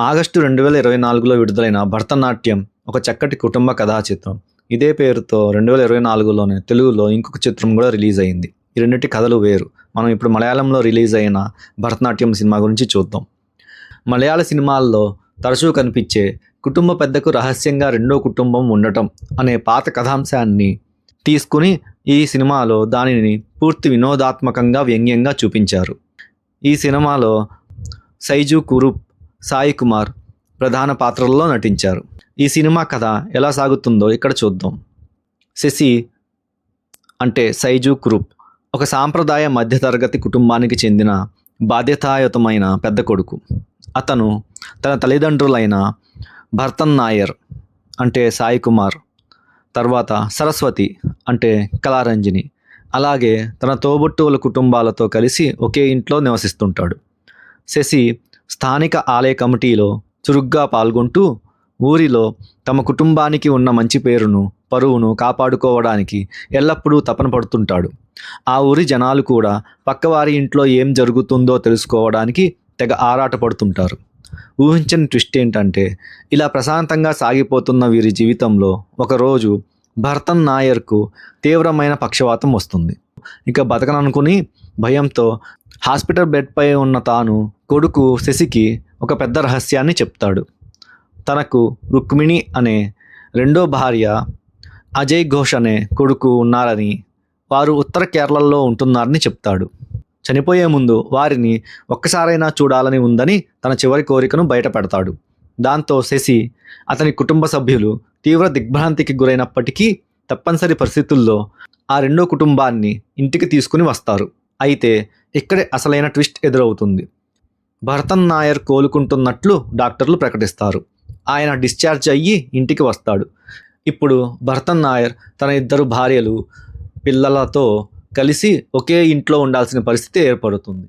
August 2024లో విడుదలైన భరతనాట్యం ఒక చక్కటి కుటుంబ కథా చిత్రం. ఇదే పేరుతో 2024లోనే తెలుగులో ఇంకొక చిత్రం కూడా రిలీజ్ అయింది. ఈ రెండిటి కథలు వేరు. మనం ఇప్పుడు మలయాళంలో రిలీజ్ అయిన భరతనాట్యం సినిమా గురించి చూద్దాం. మలయాళ సినిమాల్లో తరచూ కనిపించే కుటుంబ పెద్దకు రహస్యంగా రెండో కుటుంబం ఉండటం అనే పాత కథాంశాన్ని తీసుకుని ఈ సినిమాలో దానిని పూర్తి వినోదాత్మకంగా వ్యంగ్యంగా చూపించారు. ఈ సినిమాలో సైజు కురూప్, సాయి కుమార్ ప్రధాన పాత్రల్లో నటించారు. ఈ సినిమా కథ ఎలా సాగుతుందో ఇక్కడ చూద్దాం. శశి అంటే సైజు కురూప్ ఒక సాంప్రదాయ మధ్యతరగతి కుటుంబానికి చెందిన బాధ్యతాయుతమైన పెద్ద కొడుకు. అతను తన తల్లిదండ్రులైన భరతన్ నాయర్ అంటే సాయి కుమార్, తర్వాత సరస్వతి అంటే కళారంజని, అలాగే తన తోబుట్టువుల కుటుంబాలతో కలిసి ఒకే ఇంట్లో నివసిస్తుంటాడు. శశి స్థానిక ఆలయ కమిటీలో చురుగ్గా పాల్గొంటూ ఊరిలో తమ కుటుంబానికి ఉన్న మంచి పేరును, పరువును కాపాడుకోవడానికి ఎల్లప్పుడూ తపన పడుతుంటాడు. ఆ ఊరి జనాలు కూడా పక్కవారి ఇంట్లో ఏం జరుగుతుందో తెలుసుకోవడానికి తెగ ఆరాటపడుతుంటారు. ఊహించని ట్విస్ట్ ఏంటంటే, ఇలా ప్రశాంతంగా సాగిపోతున్న వీరి జీవితంలో ఒకరోజు భరతన్ నాయర్కు తీవ్రమైన పక్షవాతం వస్తుంది. ఇక బతకననుకుని భయంతో హాస్పిటల్ బెడ్పై ఉన్న తాను కొడుకు శశికి ఒక పెద్ద రహస్యాన్ని చెప్తాడు. తనకు రుక్మిణి అనే రెండో భార్య, అజయ్ ఘోష్ అనే కొడుకు ఉన్నారని, వారు ఉత్తర కేరళలో ఉంటున్నారని చెప్తాడు. చనిపోయే ముందు వారిని ఒక్కసారైనా చూడాలని ఉందని తన చివరి కోరికను బయటపెడతాడు. దాంతో శశి, అతని కుటుంబ సభ్యులు తీవ్ర దిగ్భ్రాంతికి గురైనప్పటికీ తప్పనిసరి పరిస్థితుల్లో ఆ రెండో కుటుంబాన్ని ఇంటికి తీసుకుని వస్తారు. అయితే ఇక్కడే అసలైన ట్విస్ట్ ఎదురవుతుంది. భరతన్ నాయర్ కోలుకుంటున్నట్లు డాక్టర్లు ప్రకటిస్తారు. ఆయన డిశ్చార్జ్ అయ్యి ఇంటికి వస్తాడు. ఇప్పుడు భరతన్ నాయర్ తన ఇద్దరు భార్యలు, పిల్లలతో కలిసి ఒకే ఇంట్లో ఉండాల్సిన పరిస్థితి ఏర్పడుతుంది.